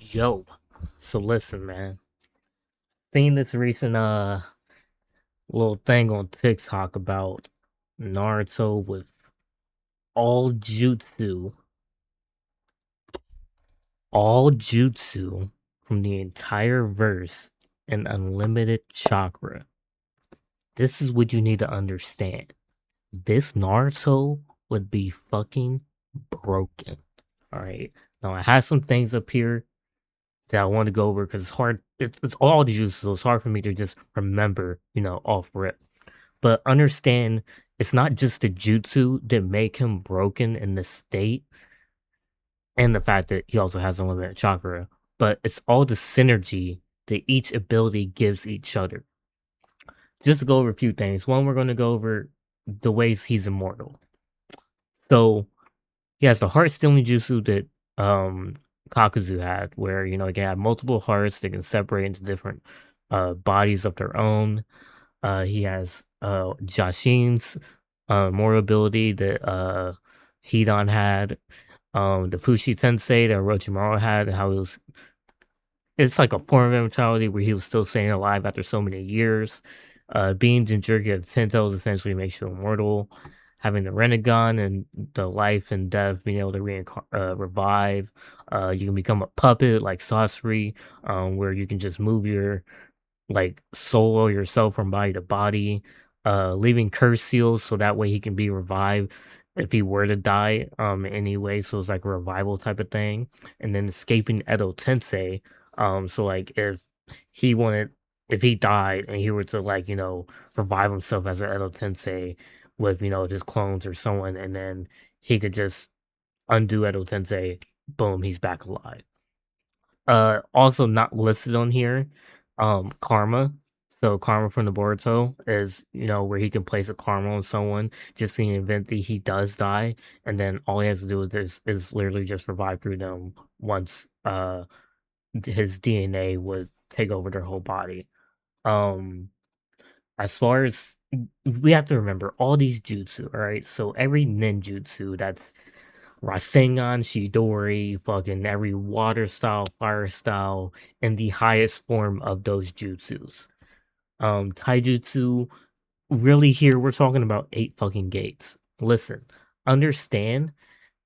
Yo, so listen, man. Seen this recent little thing on TikTok about Naruto with all jutsu, all jutsu from the entire verse and unlimited chakra. This is what you need to understand. This Naruto would be fucking broken. All right. Now I have some things up here that I want to go over because it's hard. It's all the juices, so it's hard for me to just remember, off rip. But understand, it's not just the jutsu that make him broken in this state, and the fact that he also has unlimited chakra, but it's all the synergy that each ability gives each other. Just to go over a few things. One, we're going to go over the ways he's immortal. So he has the heart stealing jutsu that Kakuzu had, where they can have multiple hearts, they can separate into different bodies of their own. He has Jashin's mortal ability that Hidan had. The Fushi Sensei that Orochimaru had, how he was it's like a form of immortality where he was still staying alive after so many years. Being Jinchuriki of Sento's essentially makes you immortal. Having the Renegon and the life and death, being able to revive. You can become a puppet like Sasori, where you can just move your solo yourself from body to body, leaving curse seals so that way he can be revived if he were to die anyway. So it's like a revival type of thing. And then escaping Edo Tensei. So like he wanted if he died and he were to revive himself as an Edo Tensei with his clones or someone, and then he could just undo Edo Tensei, boom, he's back alive. Also not listed on here, karma. So karma from the Boruto is, where he can place a karma on someone just in the event that he does die, and then all he has to do with this is literally just revive through them once his DNA would take over their whole body. Um as far as we have to remember all these jutsu, all right? So every ninjutsu that's Rasengan, Chidori, fucking every water style, fire style, and the highest form of those jutsus. Taijutsu, really here we're talking about 8 fucking gates. Listen, understand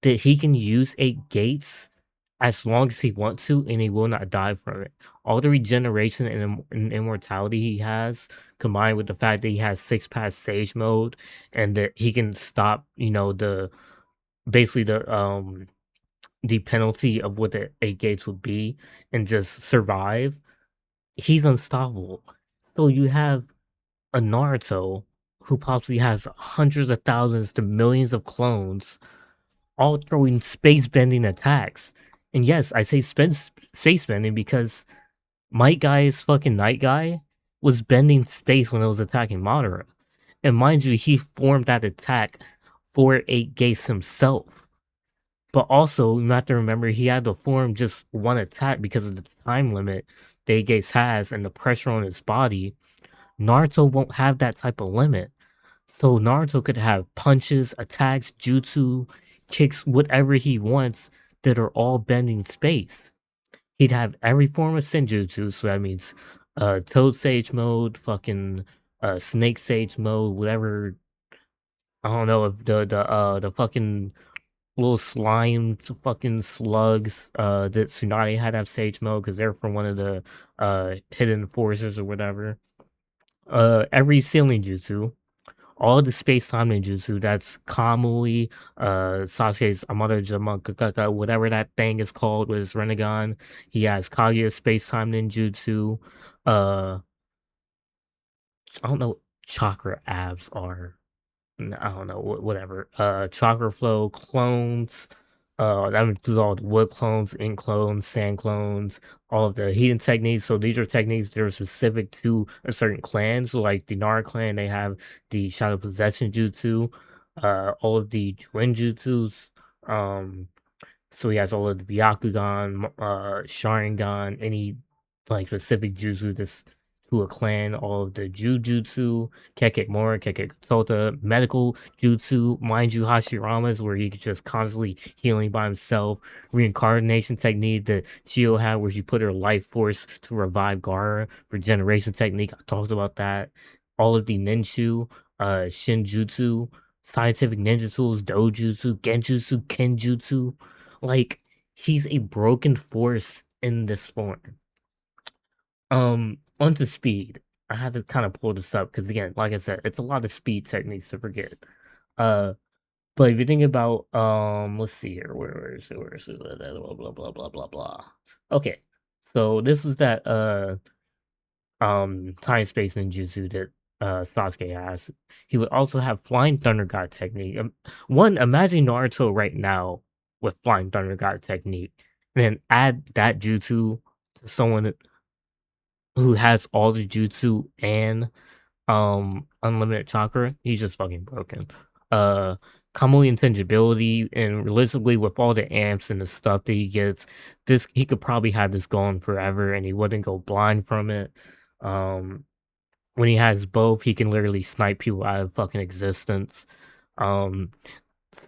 that he can use 8 gates as long as he wants to, and he will not die from it. All the regeneration and immortality he has, combined with the fact that he has 6 pass sage mode, and that he can stop, the basically the penalty of what the 8 gates would be and just survive, he's unstoppable. So you have a Naruto who possibly has hundreds of thousands to millions of clones all throwing space bending attacks. And yes, I say space bending because Might Guy's fucking Night Guy was bending space when it was attacking Madara. And mind you, he formed that attack for 8 gates himself. But also, you have to remember he had to form just one attack because of the time limit that Gates has and the pressure on his body. Naruto won't have that type of limit. So Naruto could have punches, attacks, jutsu, kicks, whatever he wants that are all bending space. He'd have every form of senjutsu, so that means Toad Sage mode, fucking Snake Sage mode, whatever. I don't know if the fucking little slime fucking slugs that Tsunade had to have Sage mode because they're from one of the hidden forces or whatever. Every ceiling jutsu, all the space time ninjutsu, that's Kamui, Sasuke's Amada Jamakakaka, whatever that thing is called with his Renegon. He has Kaguya's space time ninjutsu. Uh, I don't know what chakra abs are. I don't know, whatever. Chakra flow clones. That includes all the wood clones, ink clones, sand clones, all of the healing techniques. So these are techniques that are specific to a certain clan. So like the Nara clan, they have the shadow possession jutsu. All of the Juinjutsus. So he has all of the Byakugan, Sharingan, any like specific jutsu that's to a clan, all of the Jujutsu, Kekemora, Keketota, medical jutsu, mind you, Hashirama's where he could just constantly healing by himself, reincarnation technique that Chio had where she put her life force to revive Gaara, regeneration technique, I talked about that. All of the ninju, shinjutsu, scientific ninja tools, dojutsu, genjutsu, kenjutsu. Like, he's a broken force in this form. Onto speed. I had to kind of pull this up because again, like I said, it's a lot of speed techniques to forget. Uh, but if you think about let's see here, where is it? Blah blah blah blah blah blah. Okay, so this is that time space ninjutsu that Sasuke has. He would also have flying thunder god technique. One, imagine Naruto right now with flying thunder god technique, and then add that jutsu to someone who has all the jutsu and unlimited chakra. He's just fucking broken. Uh Kamui intangibility and realistically with all the amps and the stuff that he gets, this he could probably have this going forever and he wouldn't go blind from it. Um when he has both, he can literally snipe people out of fucking existence. Um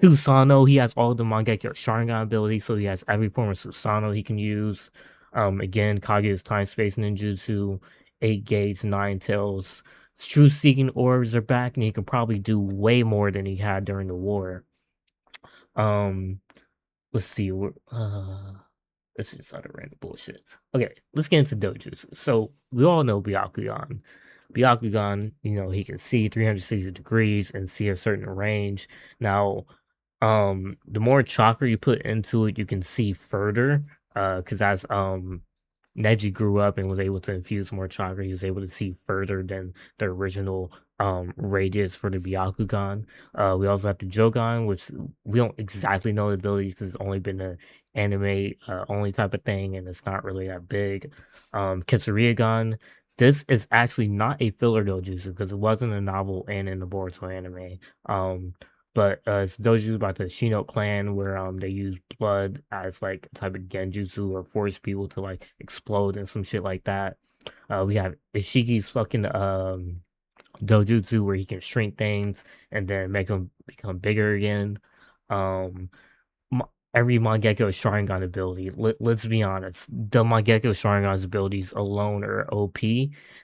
Susanoo, he has all the Mangekyo Sharingan abilities, so he has every form of Susanoo he can use. Again, Kaguya's Time Space Ninjutsu, 8 Gates, 9 Tails. True Seeking Orbs are back, and he can probably do way more than he had during the war. Um, let's see. This is just other random bullshit. Okay, let's get into dojutsu. So, we all know Byakugan. Byakugan, he can see 360 degrees and see a certain range. Now, the more chakra you put into it, you can see further. Because as Neji grew up and was able to infuse more chakra, he was able to see further than the original radius for the Byakugan. We also have the Jogan, which we don't exactly know the abilities because it's only been an anime only type of thing, and it's not really that big. Kitsuriagan. This is actually not a filler dojutsu because it wasn't a novel and in the Boruto anime. But it's dojutsu about the Shino clan where they use blood as like a type of genjutsu or force people to like explode and some shit like that. We have Ishiki's fucking dojutsu where he can shrink things and then make them become bigger again. Um, every Mangekyo Sharingan ability. Let's be honest, the Mangekyo Sharingan's abilities alone are OP.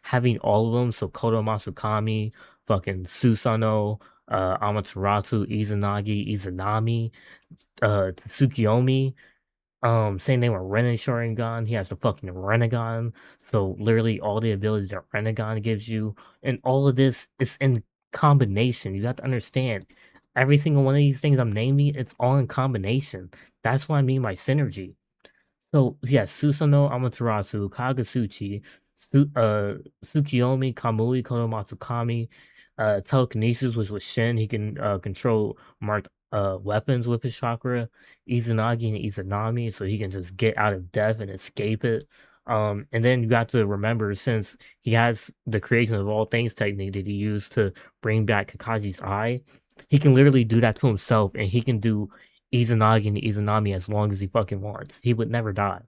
Having all of them, so Kodo Masukami, fucking Susanoo, Amaterasu, Izanagi, Izanami, Tsukiyomi, same name with Renin Sharingan. He has the fucking Renegon. So literally all the abilities that Renegon gives you, and all of this is in combination. You have to understand every single one of these things I'm naming. It's all in combination. That's what I mean by synergy. So yeah, Susanoo, Amaterasu, Kagasuchi, Tsukiyomi, Kamui, Konomatsukami, telekinesis, which was Shin. He can control marked weapons with his chakra. Izanagi and Izanami, so he can just get out of death and escape it. And then you got to remember, since he has the creation of all things technique that he used to bring back Kakaji's eye, he can literally do that to himself, and he can do Izanagi and Izanami as long as he fucking wants. He would never die.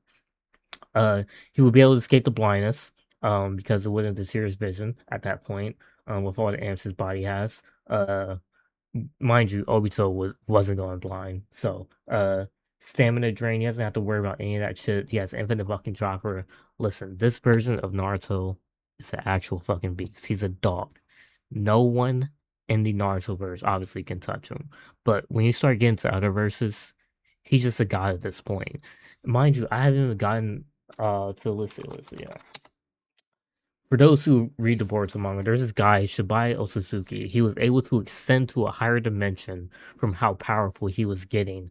Uh, he would be able to escape the blindness, because it wouldn't interfere his vision at that point, with all the amps his body has. Mind you, Obito wasn't going blind, so stamina drain. He doesn't have to worry about any of that shit. He has infinite fucking chakra. Listen, this version of Naruto is an actual fucking beast. He's a dog. No one in the Naruto verse obviously can touch him. But when you start getting to other verses, he's just a god at this point. Mind you, I haven't even gotten to let's see, yeah. For those who read the Boruto manga, there's this guy, Shibai Otsutsuki. He was able to ascend to a higher dimension from how powerful he was getting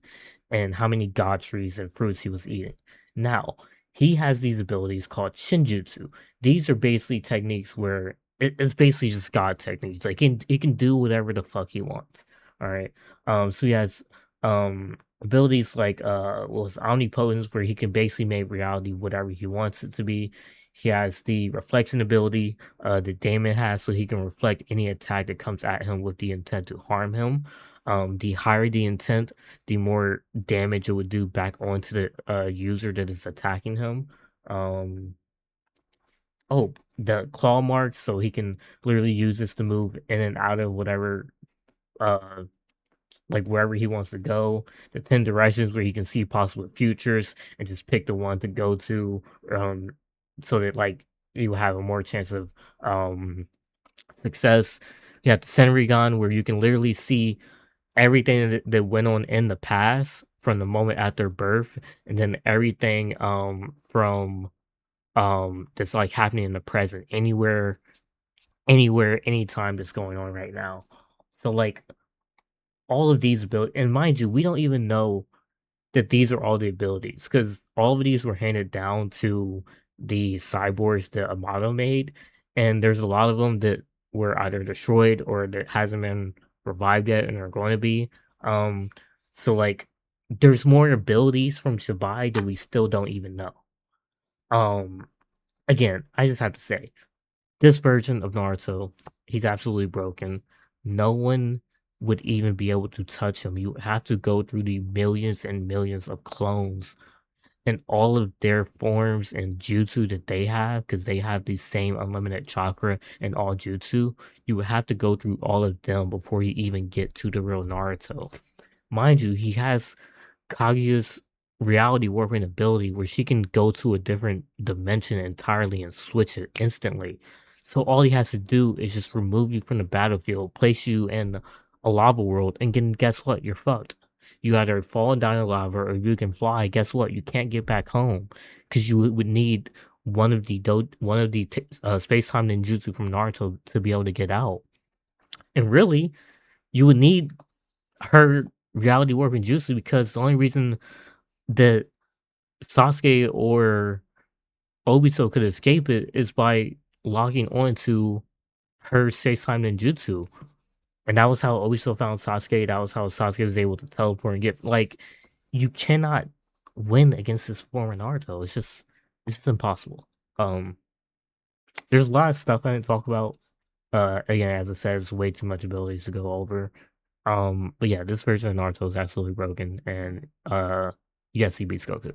and how many god trees and fruits he was eating. Now, he has these abilities called Shinjutsu. These are basically techniques where it's basically just god techniques. Like he can do whatever the fuck he wants. All right. So he has abilities like was omnipotence where he can basically make reality whatever he wants it to be. He has the reflection ability that Damon has, so he can reflect any attack that comes at him with the intent to harm him. The higher the intent, the more damage it would do back onto the user that is attacking him. Um, oh, the claw marks, so he can literally use this to move in and out of whatever, uh, like wherever he wants to go. The 10 directions where he can see possible futures and just pick the one to go to, um, so that like you have a more chance of success. You have the Senrigan where you can literally see everything that went on in the past from the moment after birth, and then everything from that's like happening in the present, anywhere, anytime that's going on right now. So like all of these abilities, and mind you, we don't even know that these are all the abilities because all of these were handed down to the cyborgs that Amato made, and there's a lot of them that were either destroyed or that hasn't been revived yet and are going to be. Um, so like, there's more abilities from Shibai that we still don't even know. Um, Again, I just have to say, this version of Naruto, he's absolutely broken. No one would even be able to touch him. You have to go through the millions and millions of clones and all of their forms and jutsu that they have, because they have the same unlimited chakra and all jutsu. You would have to go through all of them before you even get to the real Naruto. Mind you, he has Kaguya's reality warping ability where she can go to a different dimension entirely and switch it instantly. So all he has to do is just remove you from the battlefield, place you in a lava world, and then guess what? You're fucked. You either fall down in lava or you can fly. Guess what? You can't get back home because you would need one of the space time ninjutsu from Naruto to be able to get out. And really, you would need her reality warping jutsu because the only reason that Sasuke or Obito could escape it is by logging on to her space-time ninjutsu, and that was how Obito found Sasuke, that was how Sasuke was able to teleport and get like, you cannot win against this form of Naruto, it's just impossible. Um, there's a lot of stuff I didn't talk about, again, as I said, it's way too much abilities to go over, but yeah, this version of Naruto is absolutely broken, and, yes, he beats Goku.